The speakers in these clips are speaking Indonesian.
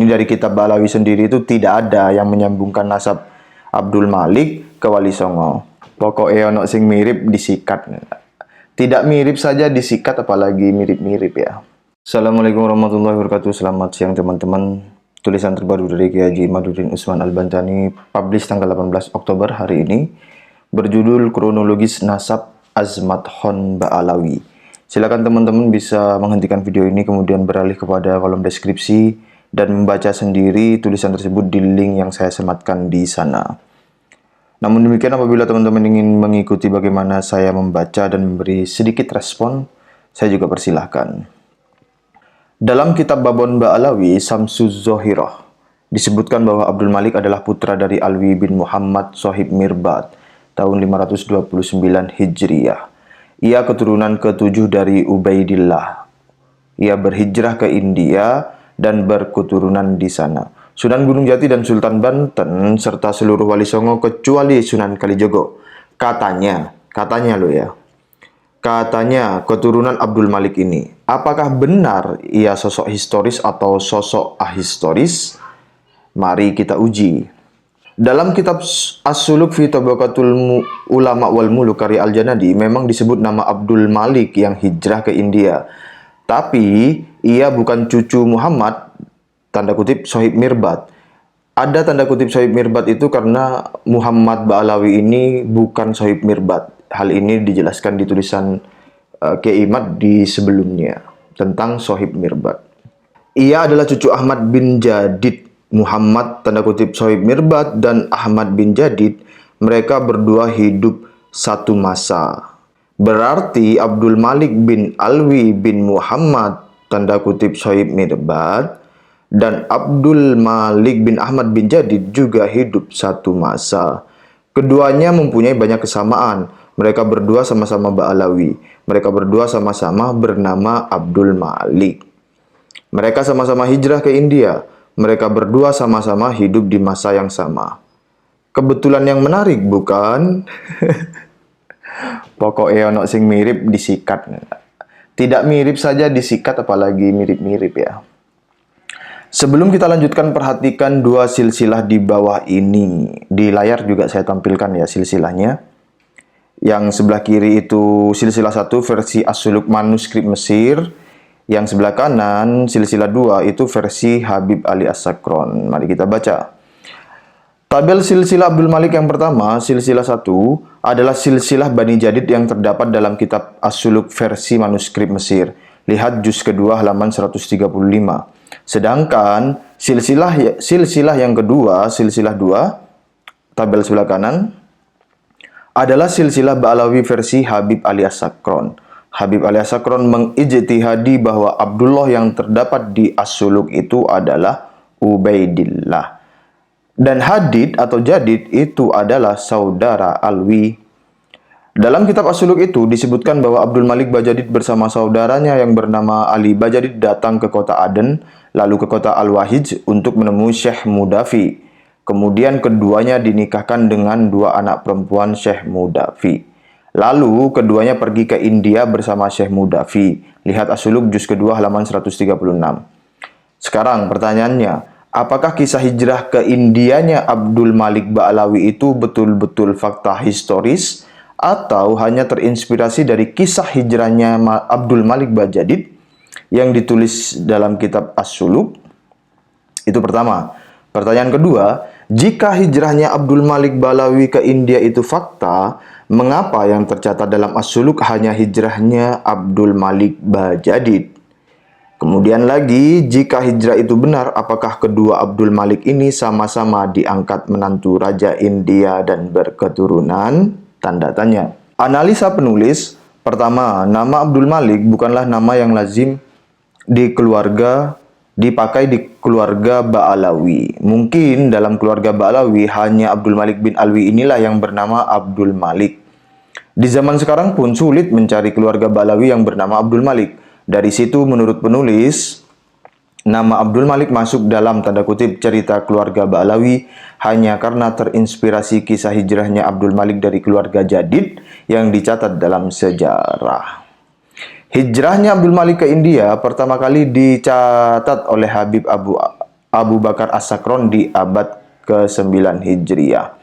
dari kitab Ba'alawi sendiri itu tidak ada yang menyambungkan nasab Abdul Malik ke Wali Songo. Pokoknya ono sing mirip disikat. Tidak mirip saja disikat, apalagi mirip-mirip ya. Assalamualaikum warahmatullahi wabarakatuh. Selamat siang teman-teman. Tulisan terbaru dari Kiai Haji Imaduddin Utsman Al-Bantani, publish tanggal 18 Oktober hari ini, berjudul Kronologis Nasab Azmat Hon Ba'alawi. Silakan teman-teman bisa menghentikan video ini, kemudian beralih kepada kolom deskripsi dan membaca sendiri tulisan tersebut di link yang saya sematkan di sana. Namun demikian, apabila teman-teman ingin mengikuti bagaimana saya membaca dan memberi sedikit respon, saya juga persilahkan. Dalam kitab Babon Ba'alawi, Samsuz Zohirah, disebutkan bahwa Abdul Malik adalah putra dari Alwi bin Muhammad Sohib Mirbad, tahun 529 Hijriyah. Ia keturunan ke-7 dari Ubaidillah. Ia berhijrah ke India dan berketurunan di sana. Sunan Gunung Jati dan Sultan Banten serta seluruh Wali Songo kecuali Sunan Kalijogo. Katanya lo ya. Katanya keturunan Abdul Malik ini. Apakah benar ia sosok historis atau sosok ahistoris? Mari kita uji. Dalam kitab As-Suluk fi Tabaqatul Ulama wal Muluk karya Al-Janadi memang disebut nama Abdul Malik yang hijrah ke India. Tapi ia bukan cucu Muhammad, tanda kutip, Sohib Mirbad. Ada tanda kutip Sohib Mirbad itu karena Muhammad Ba'alawi ini bukan Sohib Mirbad. Hal ini dijelaskan di tulisan Kiai Imad di sebelumnya tentang Sohib Mirbad. Ia adalah cucu Ahmad bin Jadid. Muhammad tanda kutip Sohib Mirbad dan Ahmad bin Jadid, mereka berdua hidup satu masa. Berarti Abdul Malik bin Alwi bin Muhammad tanda kutip Sohib Mirbad dan Abdul Malik bin Ahmad bin Jadid juga hidup satu masa. Keduanya mempunyai banyak kesamaan. Mereka berdua sama-sama Ba'alawi. Mereka berdua sama-sama bernama Abdul Malik. Mereka sama-sama hijrah ke India. Mereka berdua sama-sama hidup di masa yang sama. Kebetulan yang menarik, bukan? Pokoknya ono sing mirip disikat. Tidak mirip saja disikat, apalagi mirip-mirip ya. Sebelum kita lanjutkan, perhatikan dua silsilah di bawah ini. Di layar juga saya tampilkan ya silsilahnya. Yang sebelah kiri itu silsilah 1 versi As-Suluk manuskrip Mesir. Yang sebelah kanan silsilah 2 itu versi Habib Ali As-Sakron. Mari kita baca. Tabel silsilah Abdul Malik yang pertama, silsilah 1, adalah silsilah Bani Jadid yang terdapat dalam kitab As-Suluk versi manuskrip Mesir. Lihat juz kedua halaman 135. Sedangkan silsilah yang kedua, silsilah 2, tabel sebelah kanan, adalah silsilah Ba'alawi versi Habib Ali As-Sakron. Habib Ali As-Sakron mengijtihadi bahwa Abdullah yang terdapat di As-Suluk itu adalah Ubaidillah. Dan Hadid atau Jadid itu adalah saudara Alwi. Dalam kitab As-Suluk itu disebutkan bahwa Abdul Malik Bajadid bersama saudaranya yang bernama Ali Bajadid datang ke kota Aden, lalu ke kota Al-Wahij untuk menemui Syekh Mudafi. Kemudian keduanya dinikahkan dengan dua anak perempuan Syekh Mudafi. Lalu keduanya pergi ke India bersama Syekh Mudafi. Lihat As-Suluk juz kedua halaman 136. Sekarang pertanyaannya, apakah kisah hijrah ke Indianya Abdul Malik Ba'alawi itu betul-betul fakta historis atau hanya terinspirasi dari kisah hijrahnya Abdul Malik Bajadid yang ditulis dalam kitab As-Suluk? Itu pertama. Pertanyaan kedua, jika hijrahnya Abdul Malik Ba'alawi ke India itu fakta, mengapa yang tercatat dalam As-Suluk hanya hijrahnya Abdul Malik Bajadid? Kemudian lagi, jika hijrah itu benar, apakah kedua Abdul Malik ini sama-sama diangkat menantu Raja India dan berketurunan? Tanda tanya. Analisa penulis, pertama, nama Abdul Malik bukanlah nama yang lazim dipakai di keluarga Ba'alawi. Mungkin dalam keluarga Ba'alawi hanya Abdul Malik bin Alwi inilah yang bernama Abdul Malik. Di zaman sekarang pun sulit mencari keluarga Ba'alawi yang bernama Abdul Malik. Dari situ menurut penulis, nama Abdul Malik masuk dalam tanda kutip cerita keluarga Ba'alawi hanya karena terinspirasi kisah hijrahnya Abdul Malik dari keluarga Jadid yang dicatat dalam sejarah. Hijrahnya Abdul Malik ke India pertama kali dicatat oleh Habib Abu Bakar As-Sakron di abad ke-9 Hijriah.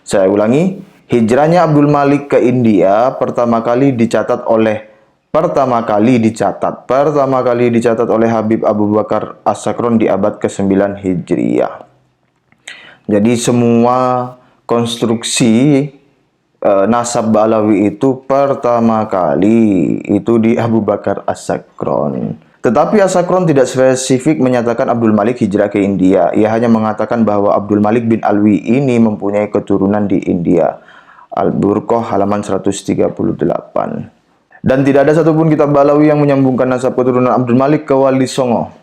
Saya ulangi, hijrahnya Abdul Malik ke India pertama kali dicatat oleh Habib Abu Bakar As-Sakron di abad ke-9 Hijriah. Jadi semua konstruksi nasab Ba'alawi itu pertama kali itu di Abu Bakar As-Sakron. Tetapi As-Sakron tidak spesifik menyatakan Abdul Malik hijrah ke India. Ia hanya mengatakan bahwa Abdul Malik bin Alwi ini mempunyai keturunan di India. Al-Burqah halaman 138. Dan tidak ada satupun kitab Ba'alawi yang menyambungkan nasab keturunan Abdul Malik ke Wali Songo.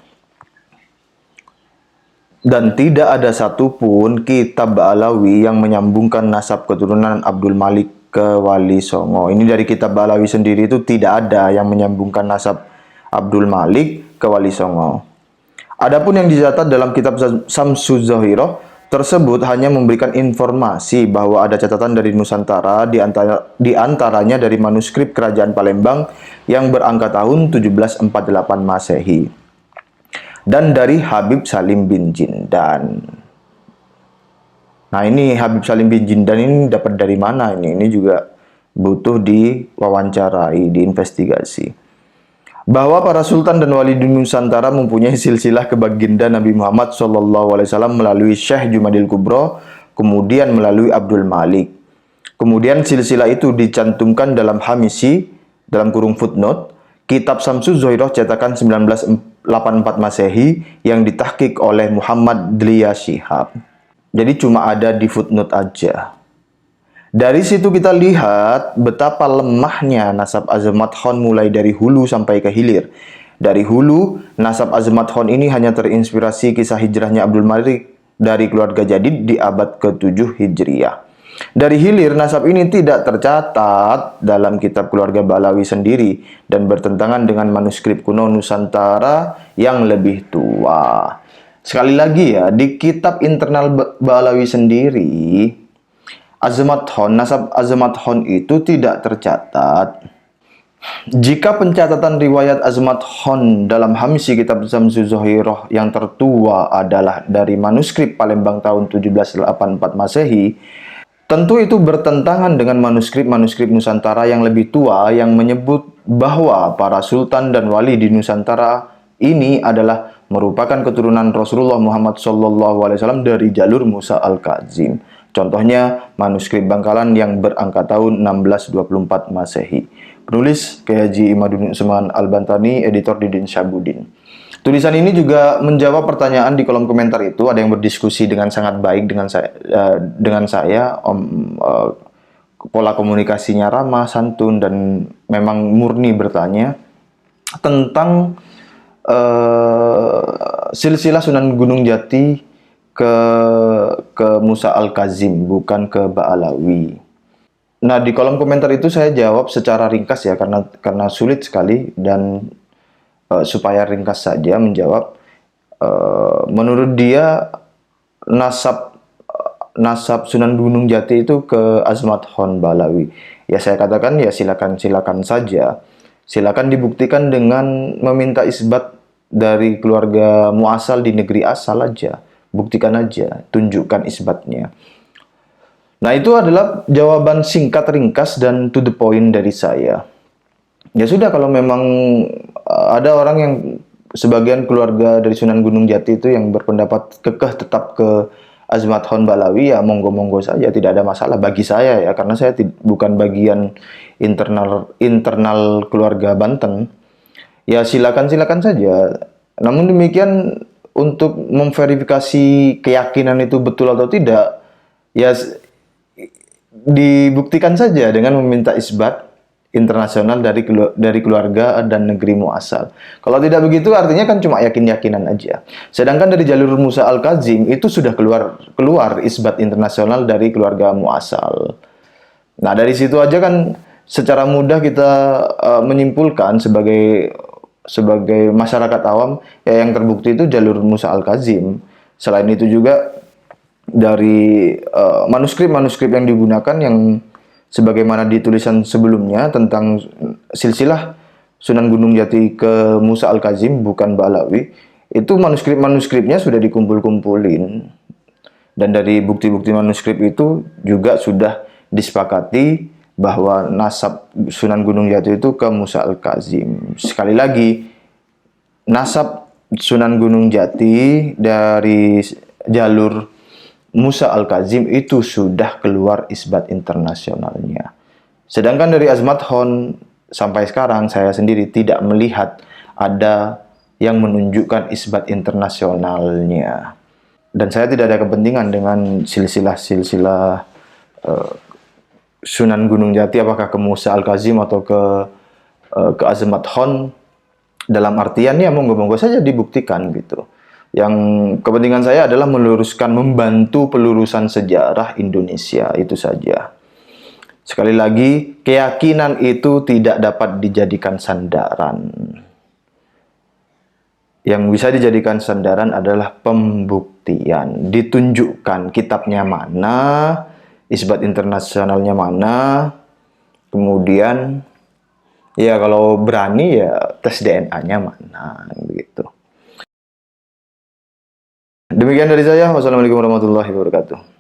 Dan tidak ada satupun kitab Ba'alawi yang menyambungkan nasab keturunan Abdul Malik ke Wali Songo. Ini dari kitab Ba'alawi sendiri itu tidak ada yang menyambungkan nasab Abdul Malik ke Wali Songo. Adapun yang dicatat dalam kitab Samsuz Zahirah tersebut hanya memberikan informasi bahwa ada catatan dari Nusantara di antaranya dari manuskrip Kerajaan Palembang yang berangka tahun 1748 Masehi dan dari Habib Salim bin Jindan. Nah, ini Habib Salim bin Jindan ini dapat dari mana ini? Ini juga butuh diwawancarai, diinvestigasi. Bahwa para sultan dan wali di Nusantara mempunyai silsilah kebaginda Nabi Muhammad SAW melalui Syekh Jumadil Kubro, kemudian melalui Abdul Malik. Kemudian silsilah itu dicantumkan dalam Hamisi, dalam kurung footnote, kitab Samsuz Zahirah cetakan 1984 Masehi yang ditahqiq oleh Muhammad Dliya Shihab. Jadi cuma ada di footnote aja. Dari situ kita lihat betapa lemahnya nasab Azamat Khan mulai dari hulu sampai ke hilir. Dari hulu, nasab Azamat Khan ini hanya terinspirasi kisah hijrahnya Abdul Malik dari keluarga Jadid di abad ke-7 Hijriah. Dari hilir, nasab ini tidak tercatat dalam kitab keluarga Ba'alawi sendiri dan bertentangan dengan manuskrip kuno Nusantara yang lebih tua. Sekali lagi ya, di kitab internal Ba'alawi sendiri, nasab Azamat Khan itu tidak tercatat. Jika pencatatan riwayat Azamat Khan dalam Hamisi kitab Samsuz Zahirah yang tertua adalah dari manuskrip Palembang tahun 1784 Masehi, tentu itu bertentangan dengan manuskrip-manuskrip Nusantara yang lebih tua yang menyebut bahwa para sultan dan wali di Nusantara ini adalah merupakan keturunan Rasulullah Muhammad SAW dari jalur Musa Al-Kazim. Contohnya, manuskrip Bangkalan yang berangka tahun 1624 Masehi. Penulis Kyai Haji Imaduddin Utsman Al-Bantani, editor Didin Syahbudin. Tulisan ini juga menjawab pertanyaan di kolom komentar itu. Ada yang berdiskusi dengan sangat baik dengan saya, pola komunikasinya ramah, santun, dan memang murni bertanya tentang silsilah Sunan Gunung Jati ke Musa Al-Kazim, bukan ke Ba'alawi. Nah, di kolom komentar itu saya jawab secara ringkas ya, karena sulit sekali, dan supaya ringkas saja menjawab, menurut dia nasab Sunan Gunung Jati itu ke Azamat Khan Ba'alawi. Ya saya katakan ya silakan saja. Silakan dibuktikan dengan meminta isbat dari keluarga muasal di negeri asal aja. Buktikan aja, tunjukkan isbatnya. Nah, itu adalah jawaban singkat, ringkas, dan to the point dari saya. Ya sudah, kalau memang ada orang yang sebagian keluarga dari Sunan Gunung Jati itu yang berpendapat kekeh tetap ke Azamat Khan Ba'alawi, ya monggo-monggo saja, tidak ada masalah bagi saya ya, karena saya bukan bagian internal keluarga Banten. Ya silakan saja. Namun demikian, untuk memverifikasi keyakinan itu betul atau tidak, ya dibuktikan saja dengan meminta isbat internasional dari keluarga dan negeri muasal. Kalau tidak begitu, artinya kan cuma yakin-yakinan aja. Sedangkan dari jalur Musa Al-Kazim itu sudah keluar isbat internasional dari keluarga muasal. Nah, dari situ aja kan secara mudah kita menyimpulkan sebagai masyarakat awam, ya yang terbukti itu jalur Musa Al-Kazim. Selain itu juga dari manuskrip-manuskrip yang digunakan yang sebagaimana ditulisan sebelumnya tentang silsilah Sunan Gunung Jati ke Musa Al-Kazim, bukan Ba'alawi, Itu manuskrip-manuskripnya sudah dikumpul-kumpulin. Dan dari bukti-bukti manuskrip itu juga sudah disepakati bahwa nasab Sunan Gunung Jati itu ke Musa Al-Kazim. Sekali lagi, nasab Sunan Gunung Jati dari jalur Musa Al-Kazim itu sudah keluar isbat internasionalnya. Sedangkan dari Azmat Hon sampai sekarang saya sendiri tidak melihat ada yang menunjukkan isbat internasionalnya. Dan saya tidak ada kepentingan dengan silsilah-silsilah Sunan Gunung Jati, apakah ke Musa Al-Kazim atau ke Azmat Hon. Dalam artian ya monggo-monggo saja dibuktikan gitu. Yang kepentingan saya adalah meluruskan, membantu pelurusan sejarah Indonesia, itu saja. Sekali lagi, keyakinan itu tidak dapat dijadikan sandaran. Yang bisa dijadikan sandaran adalah pembuktian. Ditunjukkan kitabnya mana, isbat internasionalnya mana, kemudian ya kalau berani ya tes DNA-nya mana, begitu. Demikian dari saya. Wassalamualaikum warahmatullahi wabarakatuh.